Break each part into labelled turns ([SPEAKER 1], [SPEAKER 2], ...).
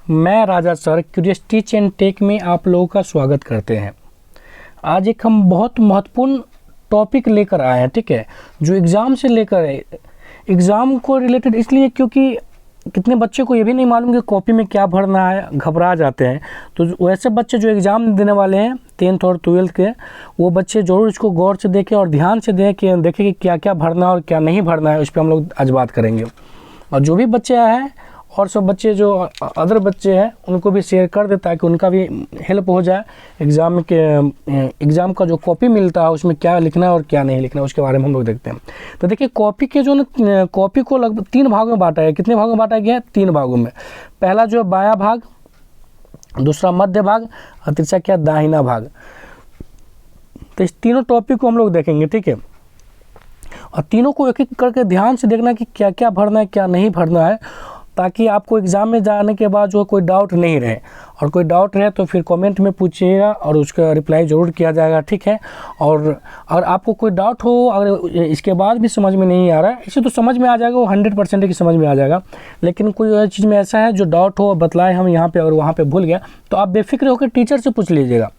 [SPEAKER 1] मैं Raja sir curious teach and tech में आप लोगों का स्वागत करते हैं। आज एक हम बहुत महत्वपूर्ण टॉपिक लेकर आए हैं, ठीक है, जो एग्ज़ाम से लेकर है। एग्ज़ाम को रिलेटेड इसलिए क्योंकि कितने बच्चे को ये भी नहीं मालूम कि कॉपी में क्या भरना है, घबरा जाते हैं। तो वैसे बच्चे जो एग्ज़ाम देने वाले हैं 10th और 12th के, वो बच्चे ज़रूर इसको गौर से देखें और ध्यान से देखें कि क्या क्या भरना है और क्या नहीं भरना है। उस पर हम लोग आज बात करेंगे। और जो भी बच्चे हैं और सब बच्चे जो अदर बच्चे हैं उनको भी शेयर कर दे ताकि उनका भी हेल्प हो जाए। एग्ज़ाम का जो कॉपी मिलता है उसमें क्या लिखना है और क्या नहीं लिखना है उसके बारे में हम लोग देखते हैं। तो देखिए, कॉपी के जो ना कॉपी को लगभग 3 भागों में बांटा है। कितने भागों में बांटा गया है? 3 भागों में। पहला जो बायां भाग, दूसरा मध्य भाग और तीसरा क्या, दाहिना भाग। तो इस तीनों टॉपिक को हम लोग देखेंगे, ठीक है। और तीनों को एक एक करके ध्यान से देखना कि क्या क्या भरना है, क्या नहीं भरना है, ताकि आपको एग्ज़ाम में जाने के बाद जो कोई डाउट नहीं रहे। और कोई डाउट रहे तो फिर कमेंट में पूछिएगा और उसका रिप्लाई ज़रूर किया जाएगा, ठीक है। और अगर आपको कोई डाउट हो, अगर इसके बाद भी समझ में नहीं आ रहा है, इसे तो समझ में आ जाएगा, वो 100% की समझ में आ जाएगा। लेकिन कोई चीज़ में ऐसा है जो डाउट हो, बतलाए हम यहाँ पर, अगर वहाँ पर भूल गया तो आप बेफिक्र होकर टीचर से पूछ लीजिएगा।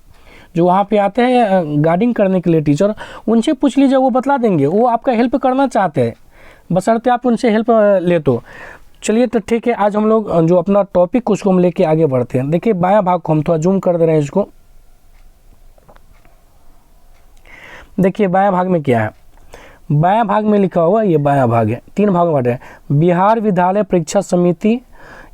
[SPEAKER 1] जो वहाँ पे आते हैं गाइडिंग करने के लिए टीचर, उनसे पूछ लीजिए, वो बतला देंगे। वो आपका हेल्प करना चाहते हैं, बशर्ते आप उनसे हेल्प ले। तो चलिए, तो ठीक है, आज हम लोग जो अपना टॉपिक उसको हम लेके आगे बढ़ते हैं। देखिए, बायां भाग को हम थोड़ा जूम कर दे रहे हैं इसको। देखिए बायां भाग में क्या है। बायां भाग में लिखा हुआ ये बायां भाग है। 3 भाग में बांटे हैं। बिहार विद्यालय परीक्षा समिति,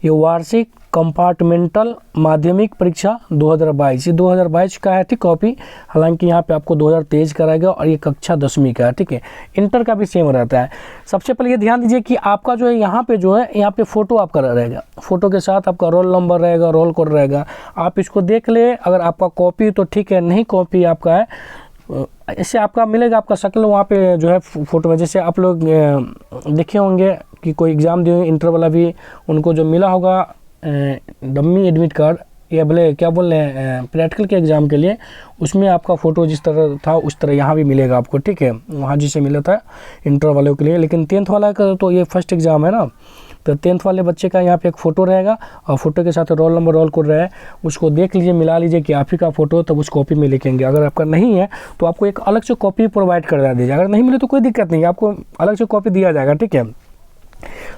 [SPEAKER 1] ये वार्षिक कंपार्टमेंटल माध्यमिक परीक्षा 2022, ये 2022 का है, ठीक, कॉपी। हालांकि यहाँ पे आपको 2023 कराएगा और ये कक्षा 10वीं का है, ठीक है। इंटर का भी सेम रहता है। सबसे पहले ये ध्यान दीजिए कि आपका जो है यहाँ पे यहाँ पे फ़ोटो आपका रहेगा। फ़ोटो के साथ आपका रोल नंबर रहेगा, रोल कोड रहेगा। आप इसको देख ले। अगर आपका कॉपी तो ठीक है, नहीं कॉपी आपका है, इससे आपका मिलेगा आपका शक्ल वहाँ पे जो है फ़ोटो में। जैसे आप लोग देखे होंगे कि कोई एग्ज़ाम दिए इंटर वाला भी, उनको जो मिला होगा डम्मी एडमिट कार्ड, या बोले क्या बोल रहे हैं, प्रैक्टिकल के एग्ज़ाम के लिए, उसमें आपका फ़ोटो जिस तरह था उस तरह यहाँ भी मिलेगा आपको, ठीक है। वहाँ जिसे मिला था इंटर वालों के लिए। लेकिन 10th वाला का तो ये फर्स्ट एग्ज़ाम है ना, तो 10th वाले बच्चे का यहाँ पे एक फ़ोटो रहेगा और फ़ोटो के साथ रोल नंबर, रोल कोड रहे, उसको देख लीजिए, मिला लीजिए कि आप ही का फ़ोटो, तब उस कॉपी में लिखेंगे। अगर आपका नहीं है तो आपको एक अलग से कॉपी प्रोवाइड कर दीजिए। अगर नहीं मिले तो कोई दिक्कत नहीं है, आपको अलग से कॉपी दिया जाएगा, ठीक है।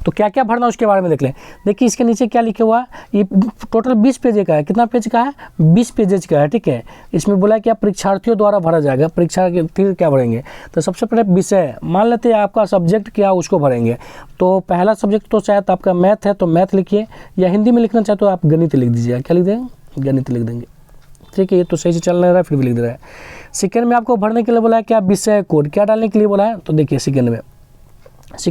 [SPEAKER 1] तो क्या क्या भरना उसके बारे में देख लें। देखिए, इसके नीचे क्या लिखा हुआ है, ये टोटल 20 पेज का है। कितना पेज का है? 20 पेजेज का है, ठीक है। इसमें बोला कि आप परीक्षार्थियों द्वारा भरा जाएगा। परीक्षा के क्या भरेंगे? तो सबसे पहले विषय मान लेते हैं, आपका सब्जेक्ट क्या, उसको भरेंगे। तो पहला सब्जेक्ट तो शायद आपका मैथ है, तो मैथ लिखिए, या हिंदी में लिखना चाहे तो आप गणित लिख दीजिए। क्या लिख देंगे? गणित लिख देंगे, ठीक है। ये तो सही से चल नहीं रहा है, फिर भी लिख दे रहा है। सेकेंड में आपको भरने के लिए बोला है क्या, विषय कोड क्या डालने के लिए बोला है। तो देखिए, सेकेंड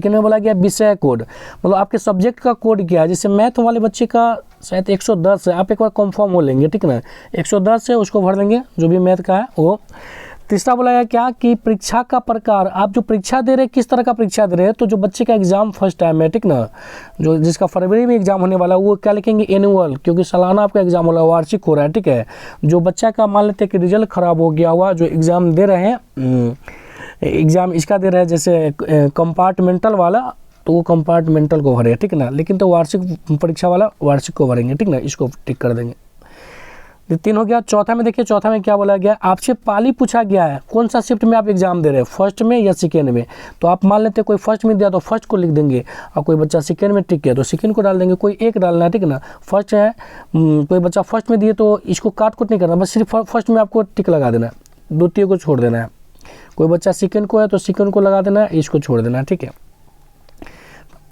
[SPEAKER 1] में बोला गया विषय कोड, मतलब आपके सब्जेक्ट का कोड क्या है। जैसे मैथ वाले बच्चे का शायद 110 है, आप एक बार कंफर्म हो लेंगे, ठीक ना। 110 है, उसको भर देंगे जो भी मैथ का है वो। तीसरा बोला गया क्या कि परीक्षा का प्रकार, आप जो परीक्षा दे रहे हैं किस तरह का परीक्षा दे रहे हैं। तो जो बच्चे का एग्जाम फर्स्ट टाइम है, ठीक ना, जो जिसका फरवरी में एग्जाम होने वाला है, वो क्या लिखेंगे, एनुअल, क्योंकि सालाना आपका एग्जाम हो रहा है, वार्षिक हो रहा है, ठीक है। जो बच्चा का मान लेते हैं कि रिजल्ट खराब हो गया हुआ, जो एग्ज़ाम दे रहे हैं, एग्ज़ाम इसका दे रहा है जैसे कंपार्टमेंटल वाला, तो वो कंपार्टमेंटल को भरेगा, ठीक ना। लेकिन तो वार्षिक परीक्षा वाला वार्षिक को भरेंगे, ठीक ना। इसको टिक कर देंगे। 3 हो गया। चौथा में देखिए, चौथा में क्या बोला गया, आपसे पाली पूछा गया है, कौन सा शिफ्ट में आप एग्जाम दे रहे हैं, फर्स्ट में या सेकेंड में। तो आप मान लेते हैं कोई फर्स्ट में दिया तो फर्स्ट को लिख देंगे, और कोई बच्चा सेकेंड में टिक किया तो सेकेंड को डाल देंगे। कोई एक डालना है, ठीक ना। फर्स्ट है, कोई बच्चा फर्स्ट में दिए तो इसको काट कुट नहीं करना, बस सिर्फ फर्स्ट में आपको टिक लगा देना है, द्वितीय को छोड़ देना है। कोई बच्चा सेकंड को है तो सेकंड को लगा देना है, इसको छोड़ देना है, ठीक है।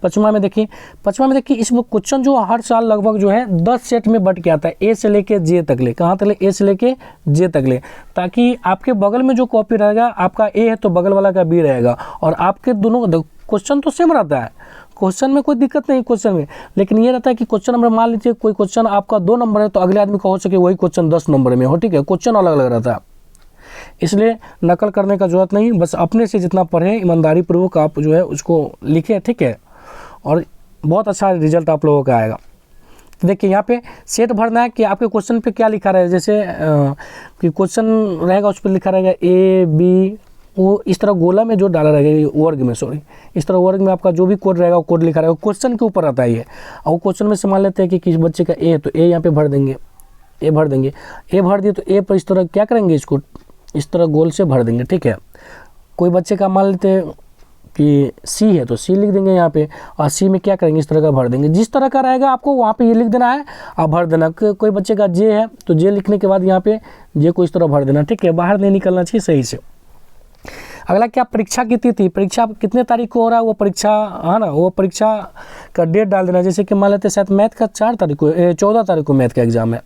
[SPEAKER 1] पांचवा में देखिए, इसमें क्वेश्चन जो हर साल लगभग जो है 10 सेट में बट के आता है, ए से लेके जे तक ले। कहाँ तक ले? ए से लेके जे तक ले, ताकि आपके बगल में जो कॉपी रहेगा, आपका ए है तो बगल वाला का बी रहेगा, और आपके दोनों क्वेश्चन तो सेम रहता है। क्वेश्चन में कोई दिक्कत नहीं क्वेश्चन में, लेकिन ये रहता है कि क्वेश्चन नंबर, मान लीजिए कोई क्वेश्चन आपका 2 नंबर है तो अगले आदमी का हो सके वही क्वेश्चन 10 नंबर में हो, ठीक है। क्वेश्चन अलग अलग रहता है, इसलिए नकल करने का जरूरत नहीं। बस अपने से जितना पढ़े, ईमानदारी पूर्वक आप जो है उसको लिखें, ठीक है, और बहुत अच्छा रिजल्ट आप लोगों का आएगा। तो देखिए, यहाँ पे सेट भरना है कि आपके क्वेश्चन पे क्या लिखा रहेगा। जैसे कि क्वेश्चन रहेगा उस पर लिखा रहेगा A B वो इस तरह गोला में जो डाला रहेगा, वर्ग में, सॉरी, इस तरह वर्ग में आपका जो भी कोड रहेगा वो कोड लिखा रहेगा, क्वेश्चन के ऊपर आता है ये। और वो क्वेश्चन में से मान लेते हैं कि किस बच्चे का ए है तो ए यहाँ पे भर देंगे, ए भर देंगे, ए भर दिए तो ए पर इस तरह क्या करेंगे, इसको इस तरह गोल से भर देंगे, ठीक है। कोई बच्चे का मान लेते हैं कि सी है तो सी लिख देंगे यहाँ पे, और सी में क्या करेंगे, इस तरह का भर देंगे, जिस तरह का रहेगा आपको वहाँ पे ये लिख देना है और भर देना। कोई बच्चे का जे है तो जे लिखने के बाद यहाँ पे जे को इस तरह भर देना, ठीक है, बाहर नहीं निकलना चाहिए सही से। अगला क्या, परीक्षा की तिथि, परीक्षा कितने तारीख को हो रहा है वो परीक्षा, है ना, वो परीक्षा का डेट डाल देना। जैसे कि मान लेते हैं शायद मैथ का 4 तारीख को, 14 तारीख को मैथ का एग्जाम है,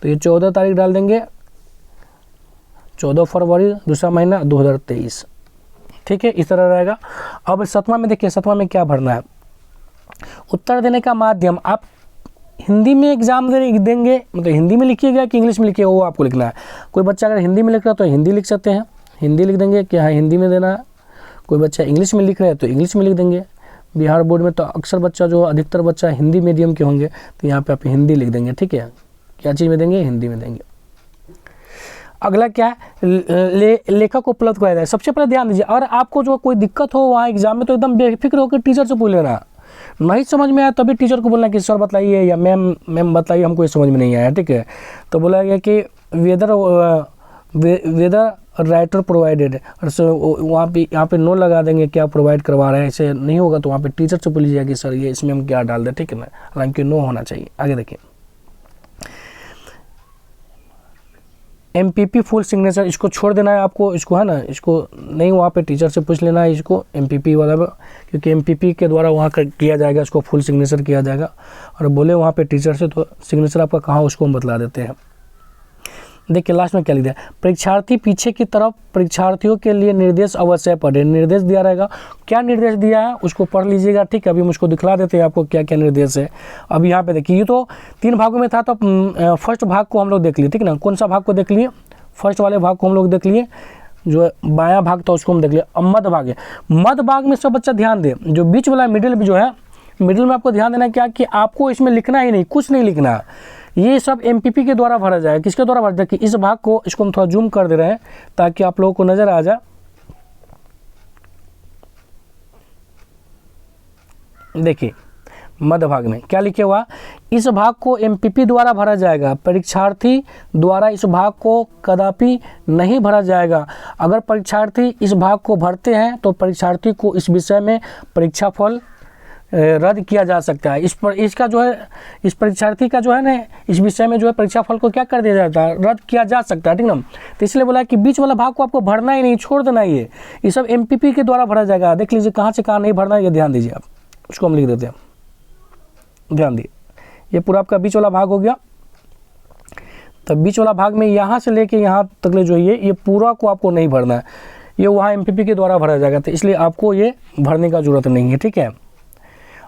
[SPEAKER 1] तो ये 14 तारीख डाल देंगे, 14 फरवरी दूसरा महीना 2023, ठीक है, इस तरह रहेगा। अब 7वां में देखिए, 7वां में क्या भरना है, उत्तर देने का माध्यम। आप हिंदी में एग्जाम देंगे, मतलब हिंदी में लिखिएगा कि इंग्लिश में लिखिएगा वो आपको लिखना है। कोई बच्चा अगर हिंदी में लिख रहा है तो हिंदी लिख सकते हैं, हिंदी लिख देंगे कि हाँ हिंदी में देना है। कोई बच्चा इंग्लिश में लिख रहा है तो इंग्लिश में लिख देंगे। बिहार बोर्ड में तो अक्सर बच्चा जो अधिकतर बच्चा हिंदी मीडियम के होंगे तो यहाँ पे आप हिंदी लिख देंगे, ठीक है, क्या चीज़ में देंगे, हिंदी में देंगे। अगला क्या है, लेखक उपलब्ध कराया जाए। सबसे पहले ध्यान दीजिए, और आपको जो कोई दिक्कत हो वहाँ एग्जाम में तो एकदम बेफिक्र होकर टीचर से पूछ लेना। नहीं समझ में आया तभी टीचर को बोलना कि सर बताइए या मैम बताइए, हमको ये समझ में नहीं आया, ठीक है। तो बोला गया कि वेदर राइटर प्रोवाइडेड, वहाँ पे यहाँ पे नो लगा देंगे क्या प्रोवाइड करवा रहे हैं। ऐसे नहीं होगा तो वहाँ पे टीचर से पूछ लीजिएगा कि सर ये इसमें हम क्या डाल दें, ठीक है ना, हालांकि नो होना चाहिए। आगे देखिए, MPP फुल सिग्नेचर, इसको छोड़ देना है आपको, इसको, है ना, इसको नहीं, वहाँ पे टीचर से पूछ लेना है इसको MPP वाला, क्योंकि MPP के द्वारा वहाँ किया जाएगा, इसको फुल सिग्नेचर किया जाएगा। और बोले वहाँ पे टीचर से तो सिग्नेचर आपका कहाँ उसको हम बतला देते हैं। देखिए लास्ट में क्या लिख दिया, परीक्षार्थी पीछे की तरफ परीक्षार्थियों के लिए निर्देश अवश्य पढ़े। निर्देश दिया रहेगा, क्या निर्देश दिया है उसको पढ़ लीजिएगा, ठीक है। अभी हम उसको दिखला देते हैं आपको क्या क्या निर्देश है। अब यहाँ पे देखिए, ये तो 3 भागों में था, तो फर्स्ट भाग को हम लोग देख लिए, ठीक ना। कौन सा भाग को देख लिए, फर्स्ट वाले भाग को हम लोग देख लिए, जो बायां भाग था उसको हम देख लिए। अब मध्य भाग है, मध्य भाग में सब बच्चा ध्यान दे, जो बीच वाला मिडिल भी जो है, मिडिल में आपको ध्यान देना क्या कि आपको इसमें लिखना ही नहीं, कुछ नहीं लिखना। ये सब MPP के द्वारा भरा जाएगा। किसके द्वारा भरा जाएगा कि इस भाग को, इसको हम थोड़ा जूम कर दे रहे हैं ताकि आप लोगों को नजर आ जाए। देखिए मध्य भाग में क्या लिखे हुआ, इस भाग को MPP द्वारा भरा जाएगा, परीक्षार्थी द्वारा इस भाग को कदापि नहीं भरा जाएगा। अगर परीक्षार्थी इस भाग को भरते हैं तो परीक्षार्थी को इस विषय में परीक्षा फल रद्द किया जा सकता है। इस पर इसका जो है, इस परीक्षार्थी का जो है ना, इस विषय में जो है परीक्षा फल को क्या कर दिया जाता है, रद्द किया जा सकता है, ठीक ना। तो इसलिए बोला कि बीच वाला भाग को आपको भरना ही नहीं, छोड़ देना। ये सब MPP के द्वारा भरा जाएगा। देख लीजिए कहाँ से कहाँ नहीं भरना है, ये ध्यान दीजिए आप, उसको हम लिख देते हैं, ध्यान दिए। ये पूरा आपका बीच वाला भाग हो गया। तो बीच वाला भाग में यहाँ से लेके यहाँ तक ले जो ये पूरा को आपको नहीं भरना है, ये वहाँ MPP के द्वारा भरा जाएगा, तो इसलिए आपको ये भरने का जरूरत नहीं है, ठीक है।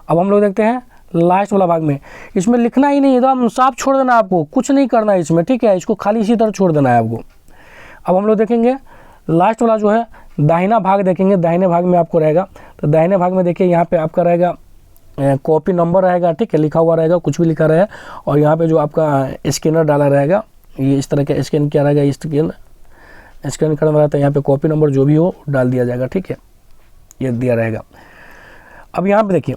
[SPEAKER 1] अब हम लोग देखते हैं लास्ट वाला भाग में, इसमें लिखना ही नहीं, एकदम साफ छोड़ देना, आपको कुछ नहीं करना है इसमें, ठीक है, इसको खाली इसी तरह छोड़ देना है आपको। अब हम लोग देखेंगे लास्ट वाला जो है दाहिना भाग देखेंगे। दाहिने भाग में आपको रहेगा, तो दाहिने भाग में देखिए यहाँ पे आपका रहेगा कॉपी नंबर रहेगा, ठीक है, लिखा हुआ रहेगा, कुछ भी लिखा रहेगा। और यहाँ पे जो आपका स्कैनर डाला रहेगा, ये इस तरह का स्कैन किया रहेगा, स्कैन करना रहता है, यहाँ पे कॉपी नंबर जो भी हो डाल दिया जाएगा, ठीक है, ये दिया रहेगा। अब यहाँ पे देखिए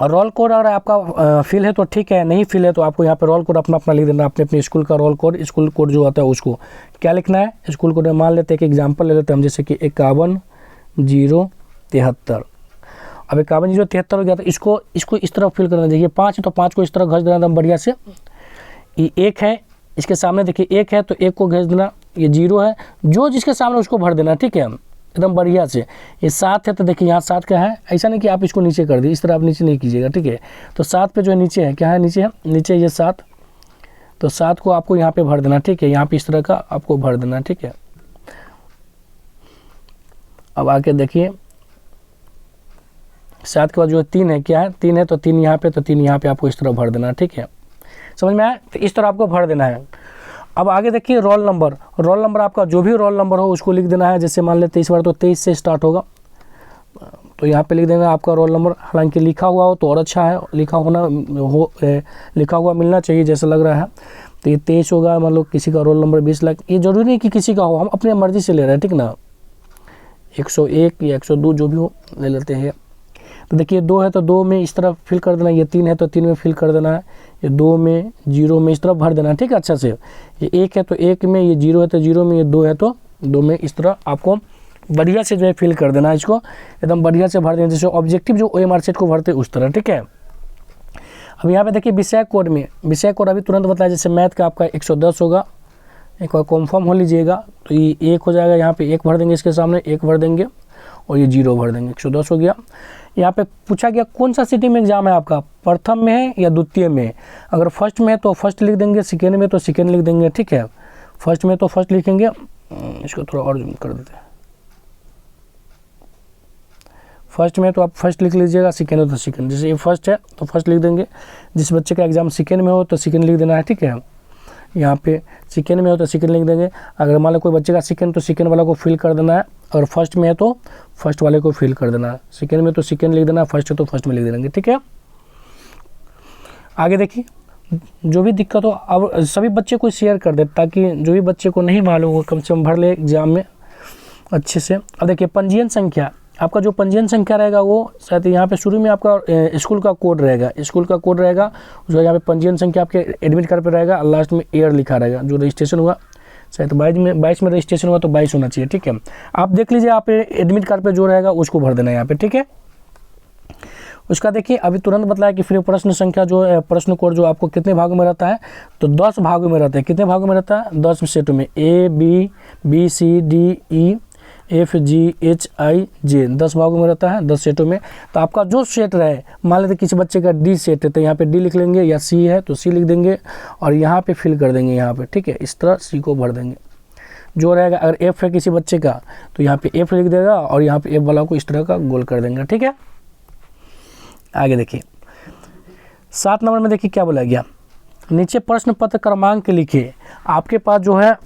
[SPEAKER 1] रोल कोड अगर आपका फिल है तो ठीक है, नहीं फिल है तो आपको यहाँ पे रोल कोड अपना अपना लिख देना, अपने अपने स्कूल का रोल कोड, स्कूल कोड जो आता है उसको क्या लिखना है। स्कूल कोड में मान लेते हैं कि एग्जांपल ले लेते हैं हम, जैसे कि 51-0-73। अब 51-0-73 हो गया, तो इसको इस तरह फिल करना चाहिए। 5 है तो 5 को इस तरह घस देना एकदम बढ़िया से। ये 1 है, इसके सामने देखिए 1 है तो 1 को घस देना। ये 0 है, जो जिसके सामने उसको भर देना, ठीक है, एकदम बढ़िया से। ये 7 है तो देखिए यहाँ 7 का है, ऐसा नहीं कि आप इसको नीचे कर दिए, इस तरह आप नीचे नहीं कीजिएगा, ठीक है। तो 7 पे जो है नीचे है, क्या है, नीचे है, नीचे ये 7, तो 7 को आपको यहाँ पे भर देना, ठीक है, यहाँ पे इस तरह का आपको भर देना, ठीक है। अब आके देखिए 7 के बाद जो है 3 है, क्या है, 3 है तो 3 यहाँ पे, तो 3 यहाँ पे आपको इस तरह भर देना, ठीक है, समझ में आया। तो इस तरह आपको भर देना है। अब आगे देखिए रोल नंबर। रोल नंबर आपका जो भी रोल नंबर हो उसको लिख देना है। जैसे मान लेते इस बार तो 23 से स्टार्ट होगा, तो यहाँ पे लिख देना आपका रोल नंबर। हालांकि लिखा हुआ हो तो और अच्छा है, लिखा हुआ मिलना चाहिए जैसा लग रहा है। तो ये 23 होगा, मान लो किसी का रोल नंबर 20 लाख, ये जरूरी नहीं कि किसी का हो, हम अपने मर्जी से ले रहे हैं, ठीक ना। 101 या 102 जो भी हो ले लेते हैं। तो देखिए 2 है तो 2 में इस तरफ फिल कर देना, ये 3 है तो 3 में फिल कर देना है, ये 2 में 0 में इस तरफ भर देना है, ठीक है अच्छे से। ये 1 है तो 1 में, ये 0 है तो 0 में, ये 2 है तो 2 में, इस तरह आपको बढ़िया से जो है फिल कर देना है, इसको एकदम बढ़िया से भर देना, जैसे ऑब्जेक्टिव जो OMR शीट को भरते उस तरह, ठीक है। अब यहाँ पे देखिए विषय कोड में, विषय कोड अभी तुरंत बताया, जैसे मैथ का आपका 110 होगा, एक बार कॉन्फर्म हो लीजिएगा, तो ये 1 हो जाएगा, यहाँ पे 1 भर देंगे, इसके सामने 1 भर देंगे और ये 0 भर देंगे, 110 हो गया। यहाँ पे पूछा गया कौन सा सिटी में एग्जाम है आपका, प्रथम में है या द्वितीय में। अगर फर्स्ट में है तो फर्स्ट लिख देंगे, सेकेंड में तो सेकेंड लिख देंगे, ठीक है। फर्स्ट में तो फर्स्ट लिखेंगे, इसको थोड़ा और जूम कर देते हैं। फर्स्ट में तो आप फर्स्ट लिख लीजिएगा, सेकेंड है तो सेकेंड, जैसे ये फर्स्ट है तो फर्स्ट लिख देंगे, जिस बच्चे का एग्जाम सेकेंड में हो तो सेकेंड लिख देना है, ठीक है। यहाँ पे सेकेंड में हो तो सेकेंड लिख देंगे, अगर मान लो कोई बच्चे का सेकेंड तो सेकेंड वाला को फिल कर देना है, और फर्स्ट में है तो फर्स्ट वाले को फिल कर देना है, सेकेंड में तो सेकेंड लिख देना है, फर्स्ट है तो फर्स्ट में लिख देंगे, ठीक है। आगे देखिए, जो भी दिक्कत हो अब सभी बच्चे को शेयर कर दे, ताकि जो भी बच्चे को नहीं मालूम हो कम से कम भर ले एग्जाम में अच्छे से। अब देखिए पंजीयन संख्या, आपका जो पंजीयन संख्या रहेगा वो शायद यहाँ पे शुरू में आपका स्कूल का कोड रहेगा, स्कूल का कोड रहेगा, उसका यहाँ पे पंजीयन संख्या आपके एडमिट कार्ड पे रहेगा, लास्ट में ईयर लिखा रहेगा, जो रजिस्ट्रेशन हुआ शायद 22 में रजिस्ट्रेशन हुआ तो 22 होना चाहिए, ठीक है। आप देख लीजिए, आप एडमिट कार्ड पे जो रहेगा उसको भर देना है यहाँ पे, ठीक है। उसका देखिए अभी तुरंत बताया कि फिर प्रश्न संख्या जो है, प्रश्न कोड जो आपको कितने भागों में रहता है, तो 10 भागों में रहता है। कितने भागों में रहता है, 10 सेटों में, A B C D E F G H I J, 10 भागों में रहता है, 10 सेटों में। तो आपका जो सेट रहे, मान लेते किसी बच्चे का D सेट है तो यहाँ पे D लिख लेंगे, या C है तो C लिख देंगे, और यहाँ पे फिल कर देंगे यहाँ पे, ठीक है। इस तरह C को भर देंगे जो रहेगा। अगर F है किसी बच्चे का तो यहाँ पे F लिख देगा, और यहाँ पे F वाला को इस तरह का गोल कर देंगे, ठीक है। आगे देखिए 7 नंबर में देखिए क्या बोला गया, नीचे प्रश्न पत्र क्रमांक लिखिए। आपके पास जो है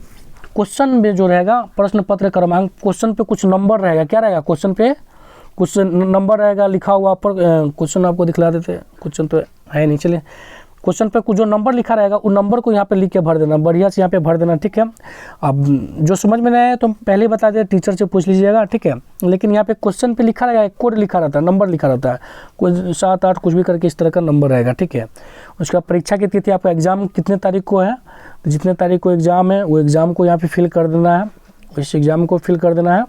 [SPEAKER 1] क्वेश्चन में जो रहेगा प्रश्न पत्र क्रमांक, क्वेश्चन पे कुछ नंबर रहेगा, क्या रहेगा, क्वेश्चन पे कुछ नंबर रहेगा लिखा हुआ पर, क्वेश्चन आपको दिखला देते, क्वेश्चन तो है नहीं, चलिए क्वेश्चन पे कुछ जो नंबर लिखा रहेगा उस नंबर को यहाँ पे लिख के भर देना, बढ़िया से यहाँ पे भर देना, ठीक है। अब जो समझ में नहीं आया तो पहले ही बता दें, टीचर से पूछ लीजिएगा, ठीक है। लेकिन यहाँ पे क्वेश्चन पे लिखा रहेगा, कोड लिखा रहता है, नंबर लिखा रहता है, कोई 7 8 कुछ भी करके इस तरह का नंबर रहेगा, ठीक है। उसका परीक्षा की तिथि, आपका एग्जाम कितने तारीख को है, तो जितने तारीख को एग्ज़ाम है वो एग्ज़ाम को यहाँ पे फिल कर देना है, इस एग्ज़ाम को फिल कर देना है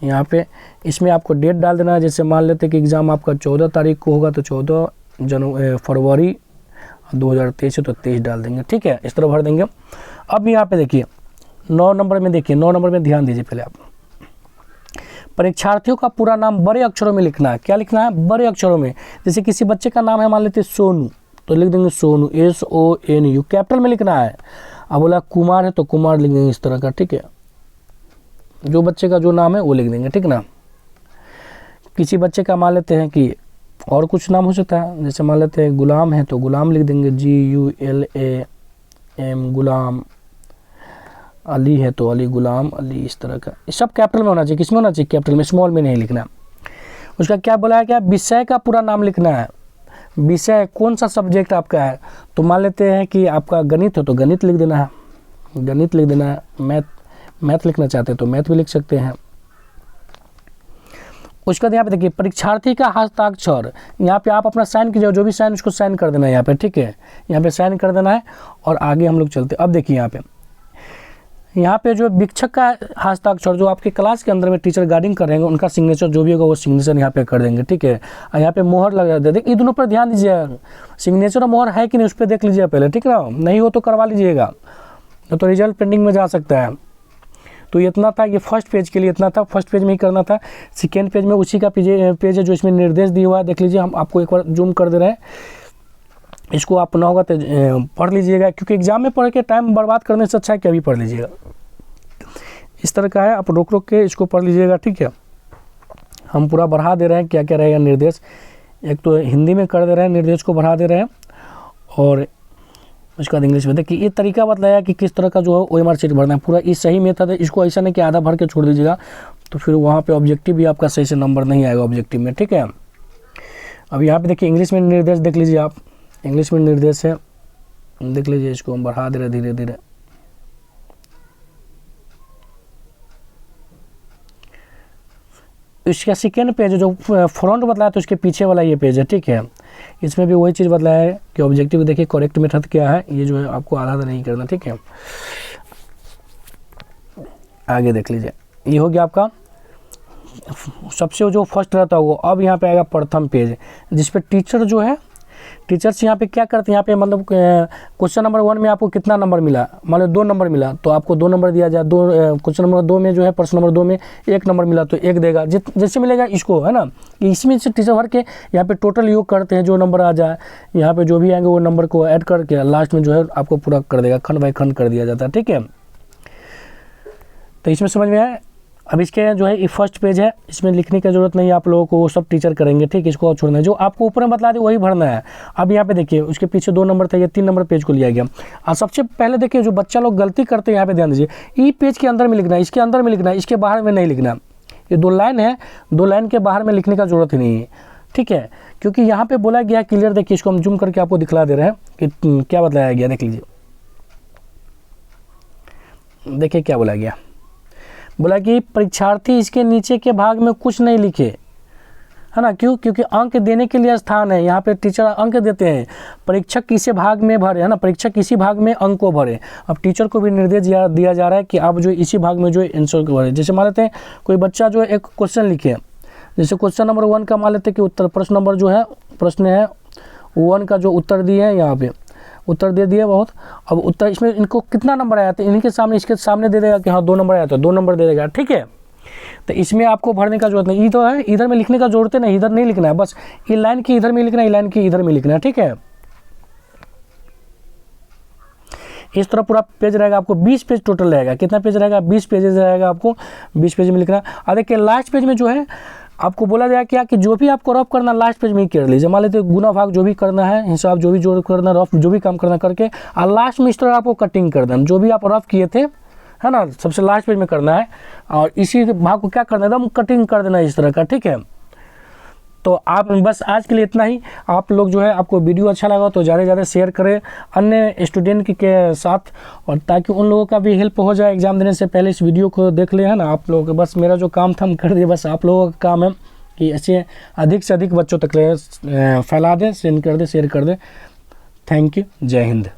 [SPEAKER 1] यहाँ पे। इसमें आपको डेट डाल देना है, जैसे मान लेते कि एग्ज़ाम आपका 14 तारीख को होगा तो 14 फरवरी 2023 है तो 23 डाल देंगे, ठीक है। इस तरह भर देंगे। अब यहाँ पे देखिए 9 नंबर में, देखिए 9 नंबर में ध्यान दीजिए, पहले आप परीक्षार्थियों का पूरा नाम बड़े अक्षरों में लिखना है। क्या लिखना है, बड़े अक्षरों में। जैसे किसी बच्चे का नाम है मान लेते सोनू, तो लिख देंगे सोनू, SONU, कैपिटल में लिखना है। अब बोला कुमार है तो कुमार लिख देंगे इस तरह का, ठीक है। जो बच्चे का जो नाम है वो लिख देंगे, ठीक ना। किसी बच्चे का मान लेते हैं कि और कुछ नाम हो सकता है, जैसे मान लेते हैं गुलाम है तो गुलाम लिख देंगे, GULAM, गुलाम। अली है तो अली, गुलाम अली, इस तरह का। सब कैपिटल में होना चाहिए, किस में होना चाहिए, कैपिटल में, स्मॉल में नहीं लिखना। उसका क्या बोला है, क्या विषय का पूरा नाम लिखना है। विषय कौन सा सब्जेक्ट आपका है, तो मान लेते हैं कि आपका गणित है तो गणित लिख देना है, गणित लिख देना है। मैथ लिखना चाहते हैं तो मैथ भी लिख सकते हैं। उसके बाद यहाँ पे देखिए परीक्षार्थी का हस्ताक्षर, यहाँ पे आप अपना साइन कीजिए, जो भी साइन उसको साइन कर देना है यहाँ पे, ठीक है। यहाँ पे साइन कर देना है और आगे हम लोग चलते। अब देखिए यहाँ पे जो शिक्षक का हस्ताक्षर, जो आपके क्लास के अंदर में टीचर गाइडिंग करेंगे उनका सिग्नेचर जो भी होगा वो सिग्नेचर यहाँ पे कर देंगे, ठीक है। और यहाँ पे मोहर लग जाता है, देखिए ये दोनों पर ध्यान दीजिए, सिग्नेचर और मोहर है कि नहीं उस पर देख लीजिए पहले, ठीक है ना। नहीं हो तो करवा लीजिएगा, तो रिजल्ट पेंडिंग में जा सकता है। तो ये इतना था, ये फर्स्ट पेज के लिए इतना था, फर्स्ट पेज में ही करना था। सेकेंड पेज में उसी का पेज है जो इसमें निर्देश दिया हुआ है, देख लीजिए, हम आपको एक बार जूम कर दे रहे हैं। इसको आप ना होगा तो पढ़ लीजिएगा, क्योंकि एग्जाम में पढ़ के टाइम बर्बाद करने से अच्छा है कि अभी पढ़ लीजिएगा। इस तरह का है, आप रोक रोक के इसको पढ़ लीजिएगा, ठीक है। हम पूरा बढ़ा दे रहे हैं, क्या क्या रहेगा निर्देश। एक तो हिंदी में कर दे रहे हैं, निर्देश को बढ़ा दे रहे हैं, और उसके बाद इंग्लिश में। देखिए ये तरीका बताया कि किस तरह का जो है OMR शीट भरना है, पूरा ये सही मेथड है। इसको ऐसा नहीं कि आधा भर के छोड़ दीजिएगा, तो फिर वहाँ पे ऑब्जेक्टिव भी आपका सही से नंबर नहीं आएगा ऑब्जेक्टिव में, ठीक है। अब यहाँ पे देखिए इंग्लिश में निर्देश देख लीजिए आप, इंग्लिश में निर्देश है, देख लीजिए। इसको हम बढ़ा दे रहे धीरे धीरे। इसका सेकेंड पेज है जो फ्रंट बतलाया तो उसके पीछे वाला ये पेज है, ठीक है। इसमें भी वही चीज़ बतलाया है कि ऑब्जेक्टिव देखिए करेक्ट मेथड क्या है, ये जो है आपको आधा नहीं करना, ठीक है। आगे देख लीजिए, ये हो गया आपका सबसे जो फर्स्ट रहता है वो। अब यहाँ पे आएगा प्रथम पेज, जिस पे टीचर जो है, टीचर्स यहाँ पे क्या करते हैं, यहाँ पे मतलब क्वेश्चन नंबर 1 में आपको कितना नंबर मिला, मान लो 2 नंबर मिला तो आपको 2 नंबर दिया जाए। क्वेश्चन नंबर 2 में जो है, प्रश्न नंबर 2 में 1 नंबर मिला तो 1 देगा, जैसे मिलेगा इसको, है ना। इसमें से टीचर भर के यहाँ पे टोटल योग करते हैं, जो नंबर आ जाए यहाँ पे जो भी आएंगे वो नंबर को ऐड करके लास्ट में जो है आपको पूरा कर देगा, खंड बाई खंड कर दिया जाता है, ठीक है। तो इसमें समझ में आए। अब इसके जो है ये फर्स्ट पेज है, इसमें लिखने की जरूरत नहीं है आप लोगों को, वो सब टीचर करेंगे, ठीक है। इसको छोड़ना है, जो आपको ऊपर में बतला दे वही भरना है। अब यहाँ पे देखिए उसके पीछे 2 नंबर था, ये 3 नंबर पेज को लिया गया। और सबसे पहले देखिए जो बच्चा लोग गलती करते हैं, यहाँ पे ध्यान दीजिए, ई पेज के अंदर में लिखना है, इसके अंदर में लिखना है, इसके बाहर में नहीं लिखना। ये 2 लाइन है, 2 लाइन के बाहर में लिखने का जरूरत ही नहीं है, ठीक है। क्योंकि यहाँ पे बोला गया क्लियर, देखिए इसको हम जूम करके आपको दिखला दे रहे हैं कि क्या बताया गया, देख लीजिए। देखिए क्या बोला गया, बोला कि परीक्षार्थी इसके नीचे के भाग में कुछ नहीं लिखे, है ना। क्यों? क्योंकि अंक देने के लिए स्थान है, यहाँ पे टीचर अंक देते हैं, परीक्षक किसी भाग में भरे, है ना, परीक्षक इसी भाग में अंक को भरे। अब टीचर को भी निर्देश दिया जा रहा है कि आप जो इसी भाग में जो आंसर को भरे। जैसे मान लेते हैं कोई बच्चा जो है एक क्वेश्चन लिखे, जैसे क्वेश्चन नंबर 1 का मान लेते हैं कि उत्तर, प्रश्न नंबर जो है, प्रश्न है 1 का जो उत्तर दिए हैं, यहाँ पे उत्तर दे दिए बहुत। अब उत्तर इसमें इनको कितना नंबर आया था, इनके सामने, इसके सामने दे देगा कि हाँ 2 नंबर आया था, 2 नंबर दे देगा, ठीक है। तो इसमें आपको भरने का जरूरत नहीं, ये तो है, इधर में लिखने का जरूरत है नहीं, इधर नहीं लिखना है, बस ये लाइन की इधर में लिखना है, लाइन की इधर में लिखना है, ठीक है। इस तरह पूरा पेज रहेगा, आपको 20 पेज टोटल रहेगा। कितना पेज रहेगा? 20 पेजेस रहेगा, आपको 20 पेज में लिखना। और देखिए लास्ट पेज में जो है आपको बोला गया क्या कि जो भी आपको रफ करना लास्ट पेज में ही कर लीजिए। मान लेते गुना भाग जो भी करना है, हिसाब जो भी जोड़ करना, रफ जो भी काम करना करके, और लास्ट में इस तरह आपको कटिंग कर देना, जो भी आप रफ किए थे, है ना, सबसे लास्ट पेज में करना है। और इसी भाग को क्या करना है, एकदम कटिंग कर देना इस तरह का, ठीक है। तो आप बस आज के लिए इतना ही। आप लोग जो है, आपको वीडियो अच्छा लगा तो ज़्यादा से ज़्यादा शेयर करें अन्य स्टूडेंट के साथ, और ताकि उन लोगों का भी हेल्प हो जाए। एग्ज़ाम देने से पहले इस वीडियो को देख ले, है ना। आप लोगों का बस, मेरा जो काम था हम कर दिए, बस आप लोगों का काम है कि ऐसे अधिक से अधिक बच्चों तक फैला दें, सेंड कर दें, शेयर कर दें। थैंक यू, जय हिंद।